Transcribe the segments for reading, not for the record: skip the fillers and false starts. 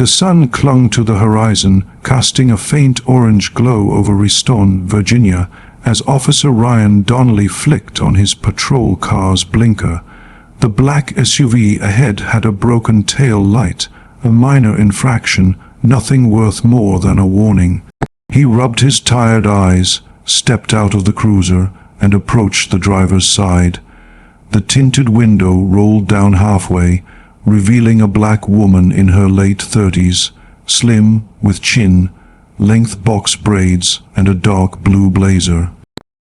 The sun clung to the horizon, casting a faint orange glow over Reston, Virginia, as Officer Ryan Donnelly flicked on his patrol car's blinker. The black SUV ahead had a broken tail light, a minor infraction, nothing worth more than a warning. He rubbed his tired eyes, stepped out of the cruiser, and approached the driver's side. The tinted window rolled down halfway, revealing a black woman in her late 30s, slim, with chin, length box braids, and a dark blue blazer.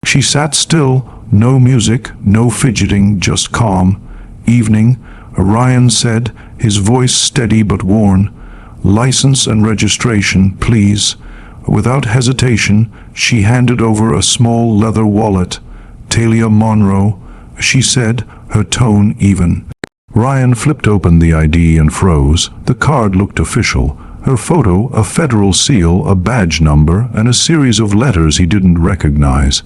She sat still, no music, no fidgeting, just calm. "Evening," Ryan said, his voice steady but worn. "License and registration, please." Without hesitation, she handed over a small leather wallet. "Talia Monroe," she said, her tone even. Ryan flipped open the ID and froze. The card looked official. Her photo, a federal seal, a badge number, and a series of letters he didn't recognize.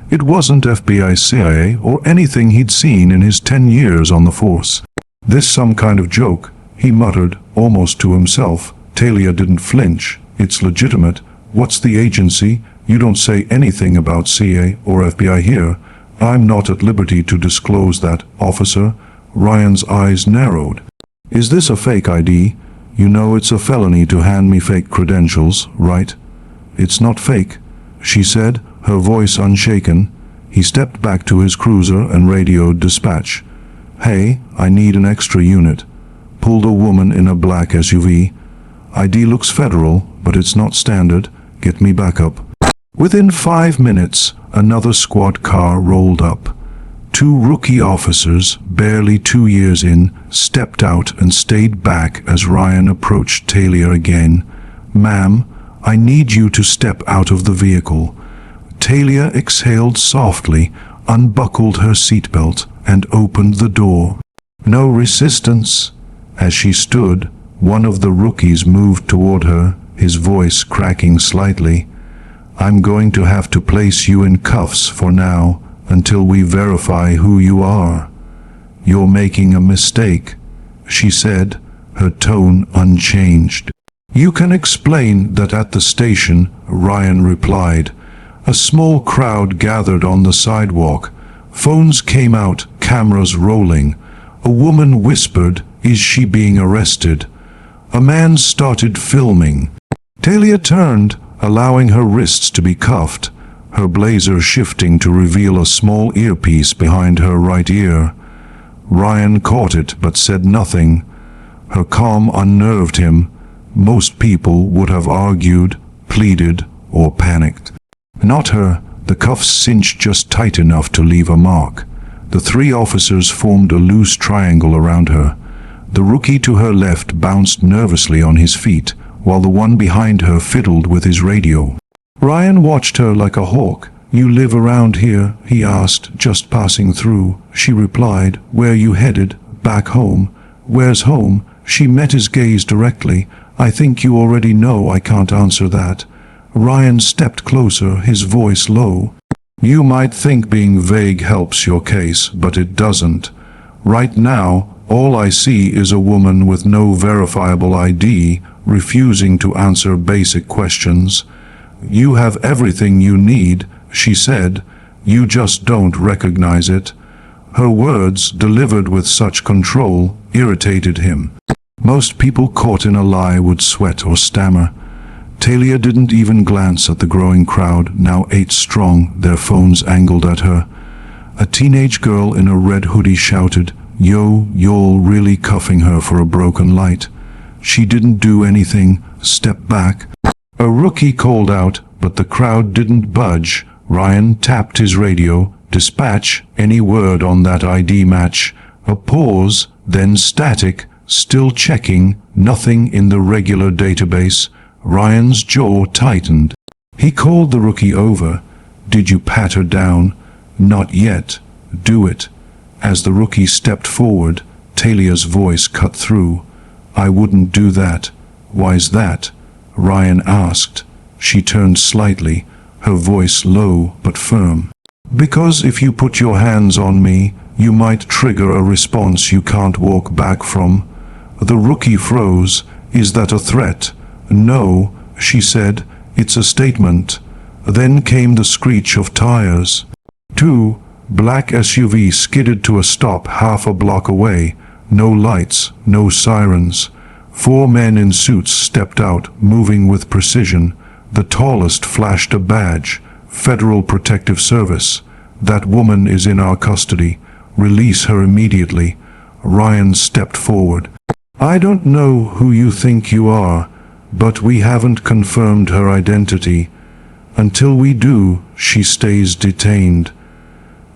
It wasn't FBI, CIA, or anything he'd seen in his 10 years on the force. "This some kind of joke," he muttered, almost to himself. Talia didn't flinch. "It's legitimate. What's the agency? You don't say anything about CIA or FBI here." "I'm not at liberty to disclose that, officer." Ryan's eyes narrowed. "Is this a fake ID? You know it's a felony to hand me fake credentials, right?" "It's not fake," she said, her voice unshaken. He stepped back to his cruiser and radioed dispatch. "Hey, I need an extra unit." Pulled a woman in a black SUV. "ID looks federal, but it's not standard. Get me backup." Within 5 minutes, another squad car rolled up. 2 rookie officers, barely 2 years in, stepped out and stayed back as Ryan approached Talia again. "Ma'am, I need you to step out of the vehicle." Talia exhaled softly, unbuckled her seatbelt, and opened the door. No resistance. As she stood, one of the rookies moved toward her, his voice cracking slightly. "I'm going to have to place you in cuffs for now, until we verify who you are." "You're making a mistake," she said, her tone unchanged. "You can explain that at the station," Ryan replied. A small crowd gathered on the sidewalk. Phones came out, cameras rolling. A woman whispered, "Is she being arrested?" A man started filming. Talia turned, allowing her wrists to be cuffed, her blazer shifting to reveal a small earpiece behind her right ear. Ryan caught it but said nothing. Her calm unnerved him. Most people would have argued, pleaded, or panicked. Not her. The cuffs cinched just tight enough to leave a mark. The 3 officers formed a loose triangle around her. The rookie to her left bounced nervously on his feet, while the one behind her fiddled with his radio. Ryan watched her like a hawk. "You live around here?" he asked, just passing through. She replied, "Where you headed?" "Back home." "Where's home?" She met his gaze directly. "I think you already know I can't answer that." Ryan stepped closer, his voice low. "You might think being vague helps your case, but it doesn't. Right now, all I see is a woman with no verifiable ID, refusing to answer basic questions. You have everything you need," she said. "You just don't recognize it." Her words, delivered with such control, irritated him. Most people caught in a lie would sweat or stammer. Talia didn't even glance at the growing crowd, now 8 strong, their phones angled at her. A teenage girl in a red hoodie shouted, "Yo, you're really cuffing her for a broken light." She didn't do anything, stepped back. A rookie called out, but the crowd didn't budge. Ryan tapped his radio. "Dispatch, any word on that ID match?" A pause, then static, still checking, nothing in the regular database. Ryan's jaw tightened. He called the rookie over. "Did you pat her down?" "Not yet." "Do it." As the rookie stepped forward, Talia's voice cut through. "I wouldn't do that." "Why's that?" Ryan asked. She turned slightly, her voice low but firm. "Because if you put your hands on me, you might trigger a response you can't walk back from." The rookie froze. "Is that a threat?" "No," she said, "it's a statement." Then came the screech of tires. Two black SUVs skidded to a stop half a block away. No lights, no sirens. 4 men in suits stepped out, moving with precision. The tallest flashed a badge. "Federal Protective Service. That woman is in our custody. Release her immediately." Ryan stepped forward. "I don't know who you think you are, but we haven't confirmed her identity. Until we do, she stays detained."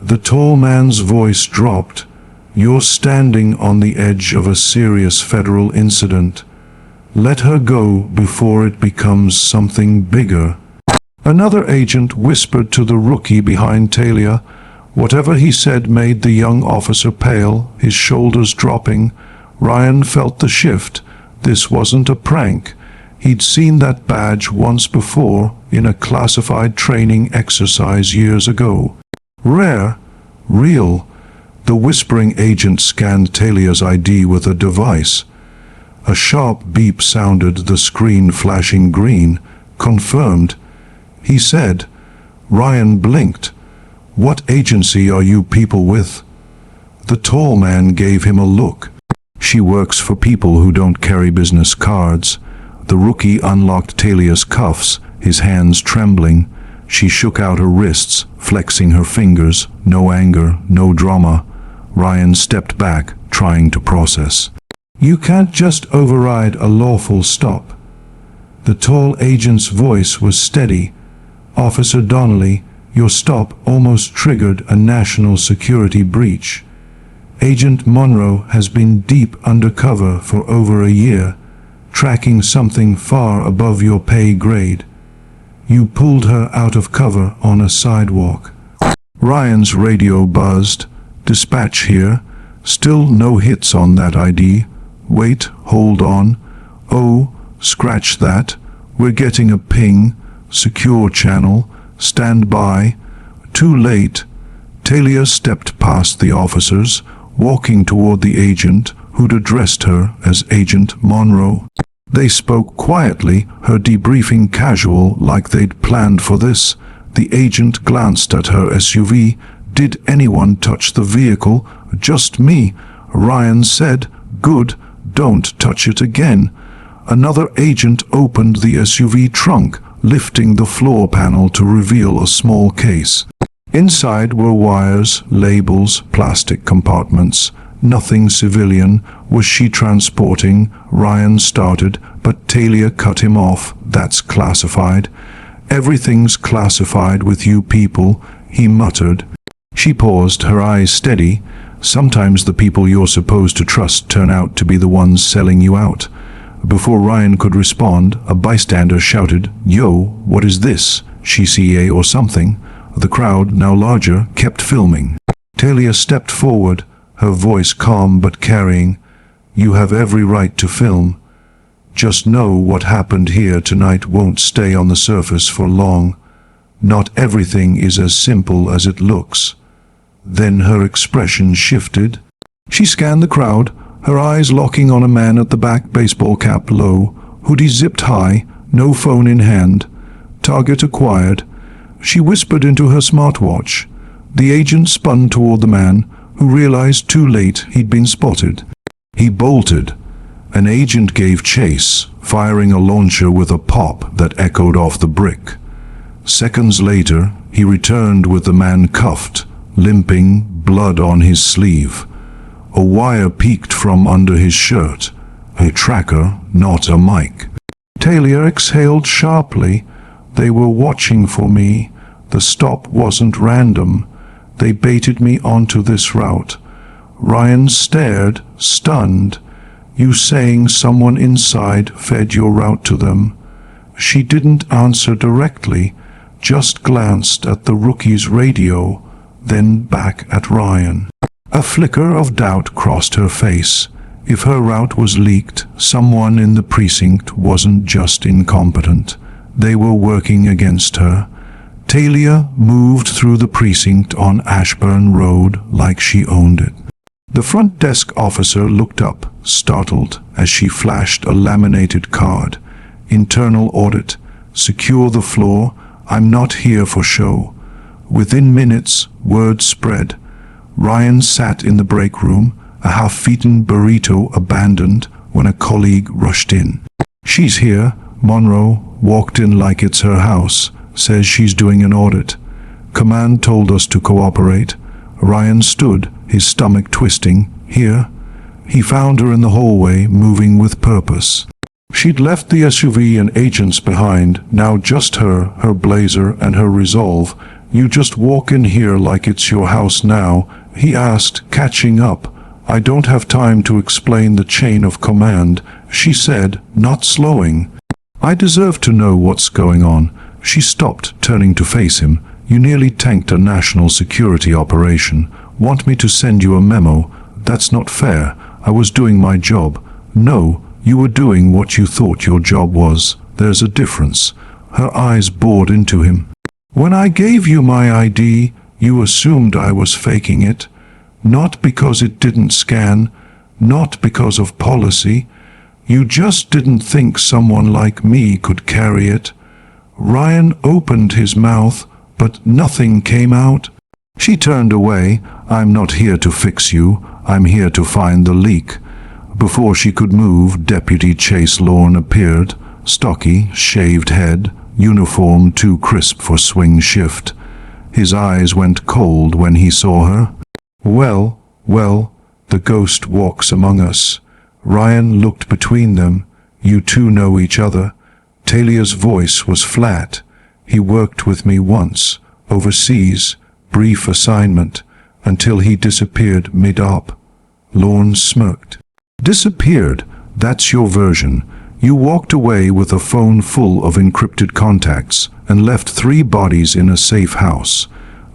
The tall man's voice dropped. "You're standing on the edge of a serious federal incident. Let her go before it becomes something bigger." Another agent whispered to the rookie behind Talia. Whatever he said made the young officer pale, his shoulders dropping. Ryan felt the shift. This wasn't a prank. He'd seen that badge once before in a classified training exercise years ago. Rare, real. The whispering agent scanned Talia's ID with a device. A sharp beep sounded, the screen flashing green. Confirmed. He said. Ryan blinked. "What agency are you people with?" The tall man gave him a look. "She works for people who don't carry business cards." The rookie unlocked Talia's cuffs, his hands trembling. She shook out her wrists, flexing her fingers. No anger, no drama. Ryan stepped back, trying to process. "You can't just override a lawful stop." The tall agent's voice was steady. "Officer Donnelly, your stop almost triggered a national security breach. Agent Monroe has been deep undercover for over a year, tracking something far above your pay grade. You pulled her out of cover on a sidewalk." Ryan's radio buzzed. "Dispatch here. Still no hits on that ID. Wait, hold on. Oh, scratch that. We're getting a ping. Secure channel. Stand by." Too late. Talia stepped past the officers, walking toward the agent, who'd addressed her as Agent Monroe. They spoke quietly, her debriefing casual, like they'd planned for this. The agent glanced at her SUV. "Did anyone touch the vehicle?" "Just me," Ryan said. "Good, don't touch it again." Another agent opened the SUV trunk, lifting the floor panel to reveal a small case. Inside were wires, labels, plastic compartments. Nothing civilian. Was she transporting? Ryan started, but Talia cut him off. "That's classified." "Everything's classified with you people," he muttered. She paused, her eyes steady. "Sometimes the people you're supposed to trust turn out to be the ones selling you out." Before Ryan could respond, a bystander shouted, "Yo, what is this? CCA or something?" The crowd, now larger, kept filming. Talia stepped forward, her voice calm but carrying. "You have every right to film. Just know what happened here tonight won't stay on the surface for long. Not everything is as simple as it looks." Then her expression shifted. She scanned the crowd, her eyes locking on a man at the back, baseball cap low, hoodie zipped high, no phone in hand. Target acquired. She whispered into her smartwatch. The agent spun toward the man, who realized too late he'd been spotted. He bolted. An agent gave chase, firing a launcher with a pop that echoed off the brick. Seconds later, he returned with the man cuffed, limping, blood on his sleeve. A wire peeked from under his shirt. A tracker, not a mic. Talia exhaled sharply. They were watching for me. The stop wasn't random. They baited me onto this route. Ryan stared, stunned. "You saying someone inside fed your route to them?" She didn't answer directly, just glanced at the rookie's radio, then back at Ryan. A flicker of doubt crossed her face. If her route was leaked, someone in the precinct wasn't just incompetent. They were working against her. Talia moved through the precinct on Ashburn Road like she owned it. The front desk officer looked up, startled, as she flashed a laminated card. Internal audit. Secure the floor. I'm not here for show. Within minutes, word spread. Ryan sat in the break room, a half-eaten burrito abandoned, when a colleague rushed in. She's here. Monroe walked in like it's her house. Says she's doing an audit. Command told us to cooperate. Ryan stood, his stomach twisting. Here. He found her in the hallway, moving with purpose. She'd left the SUV and agents behind, now just her, her blazer, and her resolve. You just walk in here like it's your house now, he asked, catching up. I don't have time to explain the chain of command, she said, not slowing. I deserve to know what's going on. She stopped, turning to face him. You nearly tanked a national security operation. Want me to send you a memo? That's not fair. I was doing my job. No, you were doing what you thought your job was. There's a difference. Her eyes bored into him. When I gave you my ID, you assumed I was faking it. Not because it didn't scan, not because of policy. You just didn't think someone like me could carry it. Ryan opened his mouth, but nothing came out. She turned away. I'm not here to fix you. I'm here to find the leak. Before she could move, Deputy Chase Lorne appeared, stocky, shaved head, uniform too crisp for swing shift. His eyes went cold when he saw her. Well, the ghost walks among us. Ryan looked between them. You two know each other. Talia's voice was flat. He worked with me once, overseas, brief assignment, until he disappeared mid-op. Lorne smirked. Disappeared? That's your version. You walked away with a phone full of encrypted contacts and left 3 bodies in a safe house.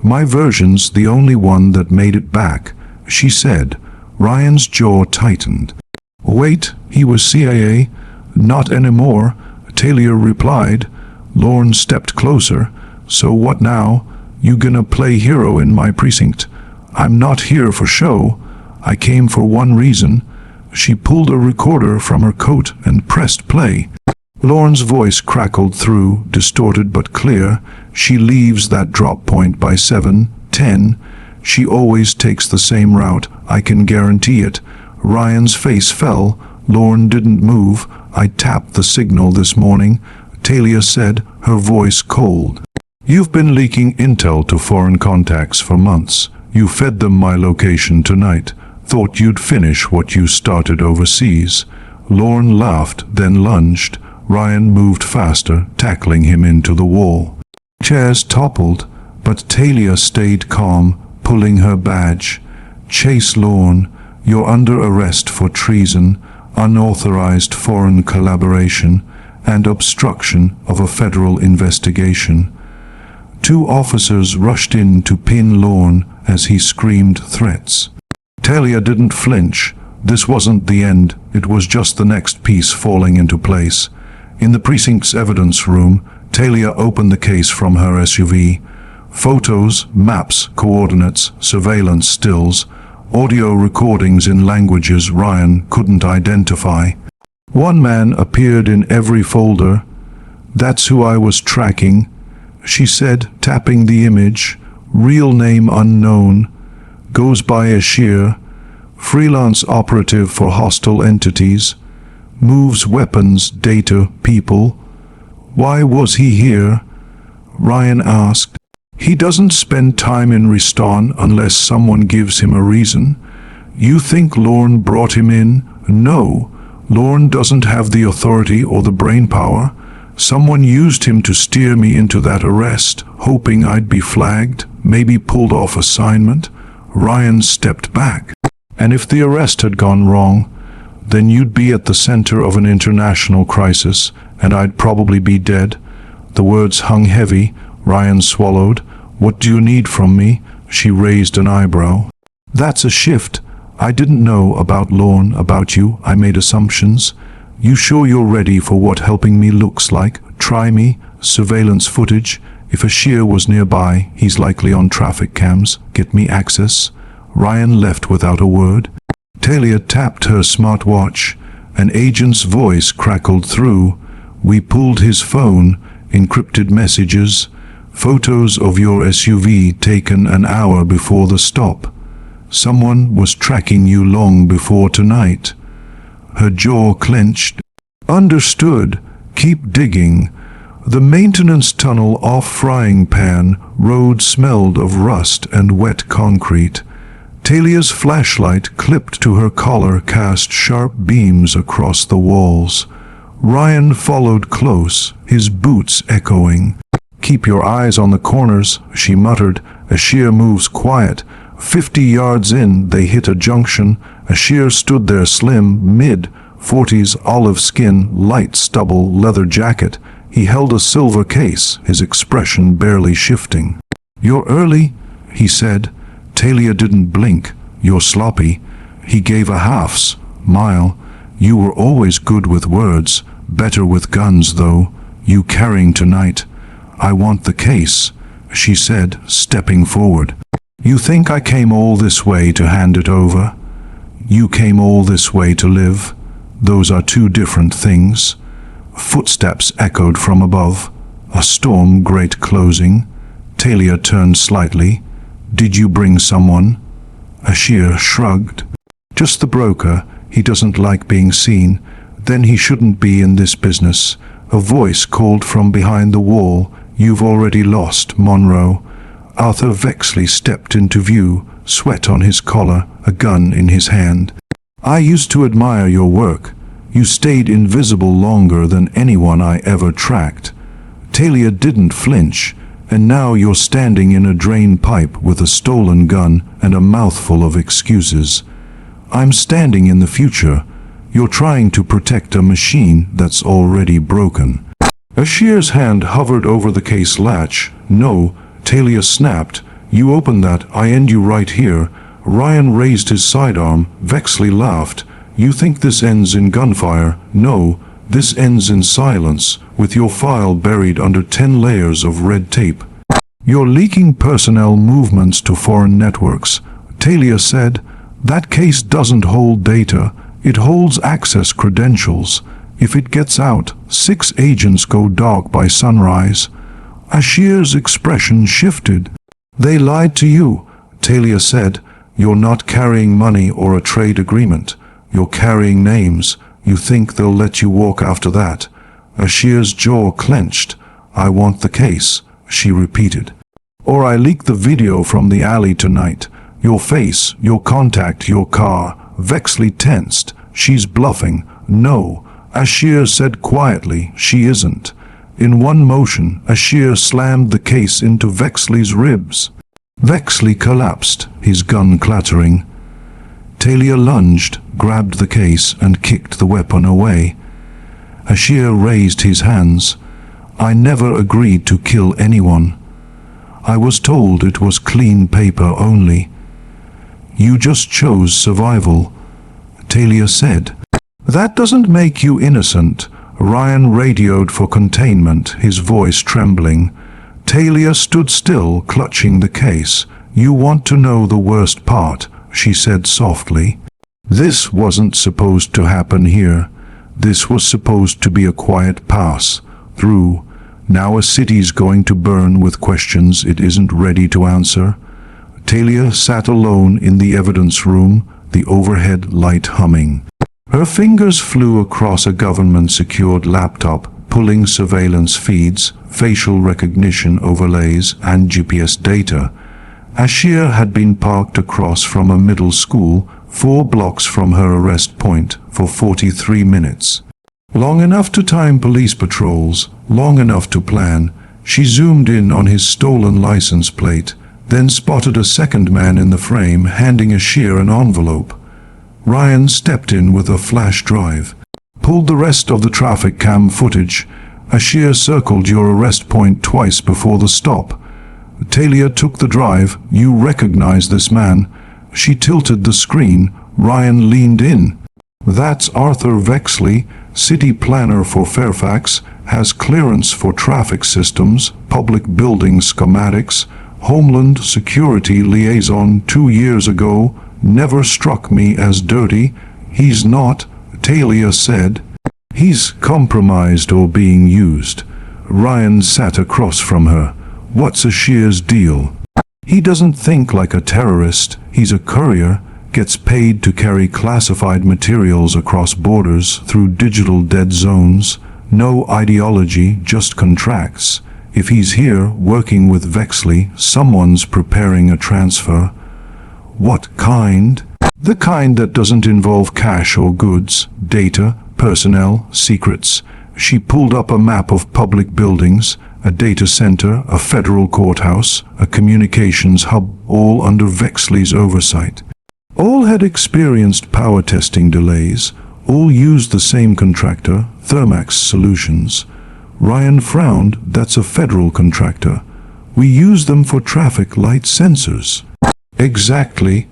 My version's the only one that made it back, she said. Ryan's jaw tightened. Wait, he was CIA? Not anymore, Talia replied. Lorne stepped closer. So what now? You gonna play hero in my precinct? I'm not here for show. I came for one reason. She pulled a recorder from her coat and pressed play. Lorne's voice crackled through, distorted but clear. She leaves that drop point by 7:10. She always takes the same route, I can guarantee it. Ryan's face fell. Lorne didn't move. I tapped the signal this morning, Talia said, her voice cold. You've been leaking intel to foreign contacts for months. You fed them my location tonight. Thought you'd finish what you started overseas. Lorne laughed, then lunged. Ryan moved faster, tackling him into the wall. Chairs toppled, but Talia stayed calm, pulling her badge. Chase Lorne, you're under arrest for treason, unauthorized foreign collaboration, and obstruction of a federal investigation. 2 officers rushed in to pin Lorne as he screamed threats. Talia didn't flinch. This wasn't the end, it was just the next piece falling into place. In the precinct's evidence room, Talia opened the case from her SUV. Photos, maps, coordinates, surveillance stills, audio recordings in languages Ryan couldn't identify. One man appeared in every folder. That's who I was tracking, she said, tapping the image. Real name unknown. Goes by Asheer. Freelance operative for hostile entities. Moves weapons, data, people. Why was he here? Ryan asked. He doesn't spend time in Reston unless someone gives him a reason. You think Lorne brought him in? No. Lorne doesn't have the authority or the brainpower. Someone used him to steer me into that arrest, hoping I'd be flagged, maybe pulled off assignment. Ryan stepped back. And if the arrest had gone wrong, then you'd be at the center of an international crisis, and I'd probably be dead. The words hung heavy. Ryan swallowed. What do you need from me? She raised an eyebrow. That's a shift. I didn't know about Lorne, about you. I made assumptions. You sure you're ready for what helping me looks like? Try me. Surveillance footage. If Asheer was nearby, he's likely on traffic cams. Get me access. Ryan left without a word. Talia tapped her smartwatch. An agent's voice crackled through. We pulled his phone, encrypted messages, photos of your SUV taken an hour before the stop. Someone was tracking you long before tonight. Her jaw clenched. Understood. Keep digging. The maintenance tunnel off Frying Pan Road smelled of rust and wet concrete. Talia's flashlight, clipped to her collar, cast sharp beams across the walls. Ryan followed close, his boots echoing. Keep your eyes on the corners, she muttered. Asheer moves quiet. 50 yards in, they hit a junction. Asheer stood there, slim, mid-40s, olive skin, light stubble, leather jacket. He held a silver case, his expression barely shifting. You're early, he said. Talia didn't blink. You're sloppy. He gave a half-smile. You were always good with words, better with guns, though. You carrying tonight. I want the case, she said, stepping forward. You think I came all this way to hand it over? You came all this way to live? Those are two different things. Footsteps echoed from above. A storm grate closing. Talia turned slightly. Did you bring someone? Asheer shrugged. Just the broker. He doesn't like being seen. Then he shouldn't be in this business. A voice called from behind the wall. You've already lost, Monroe. Arthur Vexley stepped into view, sweat on his collar, a gun in his hand. I used to admire your work. You stayed invisible longer than anyone I ever tracked. Talia didn't flinch, and now you're standing in a drain pipe with a stolen gun and a mouthful of excuses. I'm standing in the future. You're trying to protect a machine that's already broken. Asheer's hand hovered over the case latch. No, Talia snapped. You open that, I end you right here. Ryan raised his sidearm. Vexley laughed. You think this ends in gunfire? No, this ends in silence, with your file buried under 10 layers of red tape. You're leaking personnel movements to foreign networks. Talia said, that case doesn't hold data. It holds access credentials. If it gets out, 6 agents go dark by sunrise. Asheer's expression shifted. They lied to you, Talia said. You're not carrying money or a trade agreement. You're carrying names. You think they'll let you walk after that? Asheer's jaw clenched. I want the case, she repeated. Or I leak the video from the alley tonight. Your face, your contact, your car. Vexley tensed. She's bluffing. No, Asheer said quietly, she isn't. In one motion, Asheer slammed the case into Vexley's ribs. Vexley collapsed, his gun clattering. Talia lunged, grabbed the case, and kicked the weapon away. Asheer raised his hands. I never agreed to kill anyone. I was told it was clean paper only. You just chose survival, Talia said. That doesn't make you innocent. Ryan radioed for containment, his voice trembling. Talia stood still, clutching the case. You want to know the worst part, she said softly. This wasn't supposed to happen here. This was supposed to be a quiet pass through. Now a city's going to burn with questions it isn't ready to answer. Talia sat alone in the evidence room, the overhead light humming. Her fingers flew across a government-secured laptop, pulling surveillance feeds, facial recognition overlays, and GPS data. Asheer had been parked across from a middle school, 4 blocks from her arrest point, for 43 minutes. Long enough to time police patrols, long enough to plan. She zoomed in on his stolen license plate, then spotted a second man in the frame handing Asheer an envelope. Ryan stepped in with a flash drive. Pulled the rest of the traffic cam footage. Asheer circled your arrest point twice before the stop. Talia took the drive. You recognize this man. She tilted the screen. Ryan leaned in. That's Arthur Vexley, city planner for Fairfax, has clearance for traffic systems, public building schematics. Homeland Security Liaison 2 years ago, never struck me as dirty. He's not, Talia said. He's compromised or being used. Ryan sat across from her. What's Asheer's deal? He doesn't think like a terrorist. He's a courier, gets paid to carry classified materials across borders through digital dead zones. No ideology, just contracts. If he's here working with Vexley, someone's preparing a transfer. What kind? The kind that doesn't involve cash or goods, data, personnel, secrets. She pulled up a map of public buildings, a data center, a federal courthouse, a communications hub, all under Vexley's oversight. All had experienced power testing delays, all used the same contractor, Thermax Solutions. Ryan frowned. That's a federal contractor. We use them for traffic light sensors. Exactly.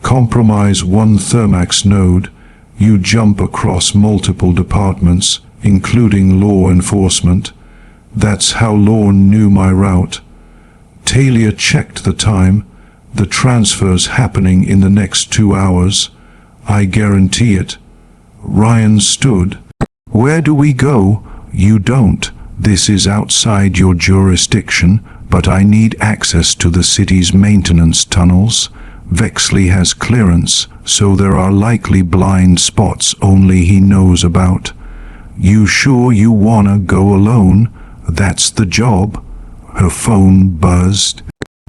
Compromise one Thermax node. You jump across multiple departments, including law enforcement. That's how Lorne knew my route. Talia checked the time. The transfer's happening in the next 2 hours. I guarantee it. Ryan stood. Where do we go? You don't. This is outside your jurisdiction, but I need access to the city's maintenance tunnels. Vexley has clearance, so there are likely blind spots only he knows about. You sure you wanna go alone? That's the job. Her phone buzzed.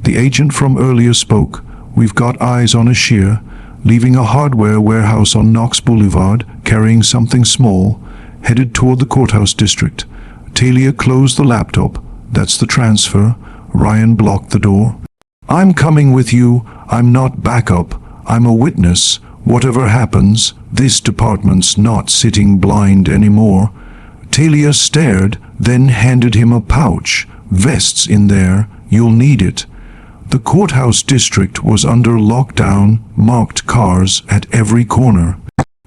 The agent from earlier spoke. We've got eyes on Asheer, leaving a hardware warehouse on Knox Boulevard, carrying something small, headed toward the courthouse district. Talia closed the laptop. That's the transfer. Ryan blocked the door. I'm coming with you. I'm not backup. I'm a witness. Whatever happens, this department's not sitting blind anymore. Talia stared, then handed him a pouch. Vests in there. You'll need it. The courthouse district was under lockdown, marked cars at every corner.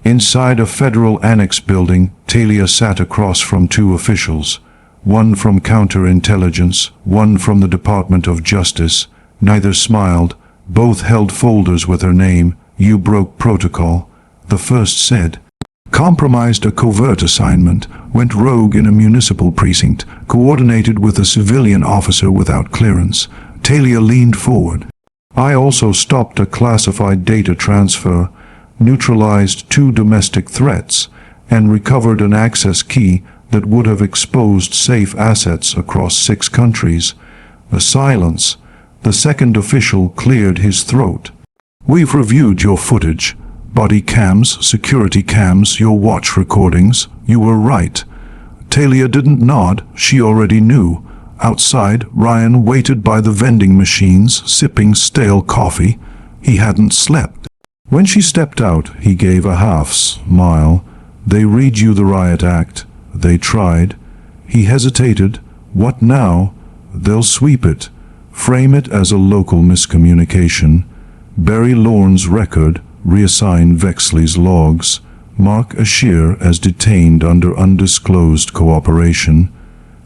Inside a federal annex building, Talia sat across from 2 officials. One from counterintelligence, one from the Department of Justice. Neither smiled. Both held folders with her name. You broke protocol. The first said, compromised a covert assignment, went rogue in a municipal precinct, coordinated with a civilian officer without clearance. Talia leaned forward. I also stopped a classified data transfer, neutralized 2 domestic threats, and recovered an access key that would have exposed safe assets across 6 countries. A silence. The second official cleared his throat. We've reviewed your footage. Body cams, security cams, your watch recordings. You were right. Talia didn't nod. She already knew. Outside, Ryan waited by the vending machines, sipping stale coffee. He hadn't slept. When she stepped out, he gave a half smile. They read you the riot act. They tried. He hesitated. What now? They'll sweep it. Frame it as a local miscommunication. Bury Lorne's record. Reassign Vexley's logs. Mark Asheer as detained under undisclosed cooperation.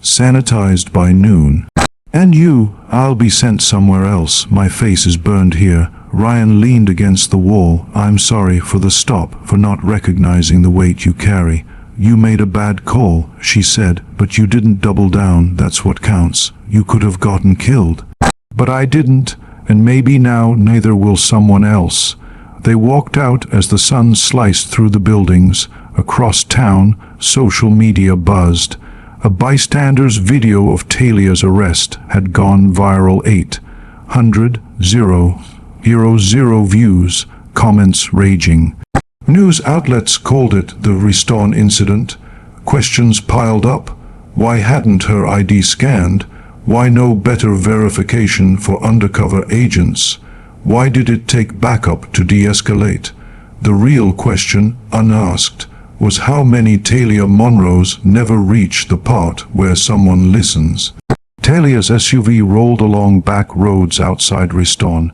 Sanitized by noon. And you, I'll be sent somewhere else. My face is burned here. Ryan leaned against the wall. I'm sorry for the stop, for not recognizing the weight you carry. You made a bad call, she said, but you didn't double down. That's what counts. You could have gotten killed. But I didn't, and maybe now neither will someone else. They walked out as the sun sliced through the buildings. Across town, social media buzzed. A bystander's video of Talia's arrest had gone viral. 800,000 views, comments raging. News outlets called it the Reston incident. Questions piled up. Why hadn't her ID scanned? Why no better verification for undercover agents? Why did it take backup to de-escalate? The real question, unasked, was how many Talia Monroes never reach the part where someone listens. Talia's SUV rolled along back roads outside Reston.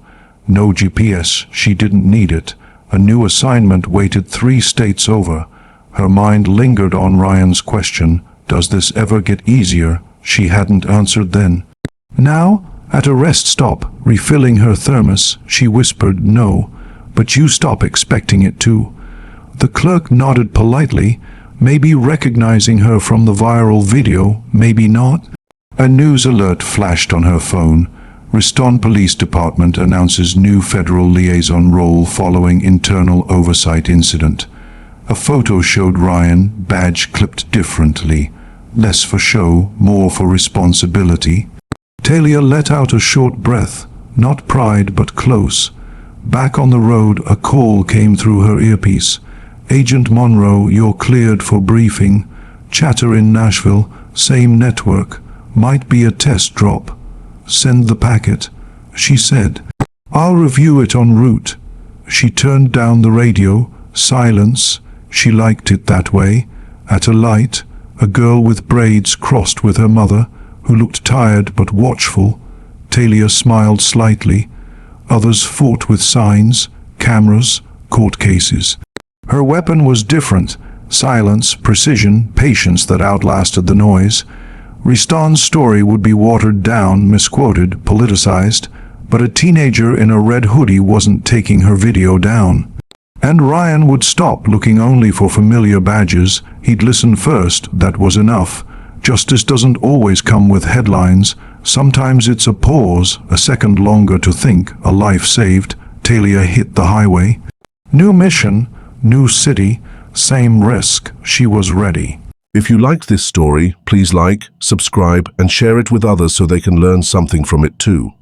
No GPS, she didn't need it. A new assignment waited 3 states over. Her mind lingered on Ryan's question, does this ever get easier? She hadn't answered then. Now, At a rest stop, refilling her thermos, she whispered, "No, but you stop expecting it to." The clerk nodded politely, maybe recognizing her from the viral video, maybe not. A news alert flashed on her phone. Reston Police Department announces new federal liaison role following internal oversight incident. A photo showed Ryan, badge clipped differently. Less for show, more for responsibility. Talia let out a short breath, not pride but close. Back on the road, a call came through her earpiece. "Agent Monroe, you're cleared for briefing. Chatter in Nashville, same network. Might be a test drop. Send the packet," she said. "I'll review it en route." She turned down the radio. Silence. She liked it that way. At a light, a girl with braids crossed with her mother, who looked tired but watchful. Talia smiled slightly. Others fought with signs, cameras, court cases. Her weapon was different. Silence, precision, patience that outlasted the noise. Reston's story would be watered down, misquoted, politicized, but a teenager in a red hoodie wasn't taking her video down. And Ryan would stop looking only for familiar badges. He'd listen first, that was enough. Justice doesn't always come with headlines. Sometimes it's a pause, a second longer to think, a life saved. Talia hit the highway. New mission, new city, same risk. She was ready. If you liked this story, please like, subscribe, and share it with others so they can learn something from it too.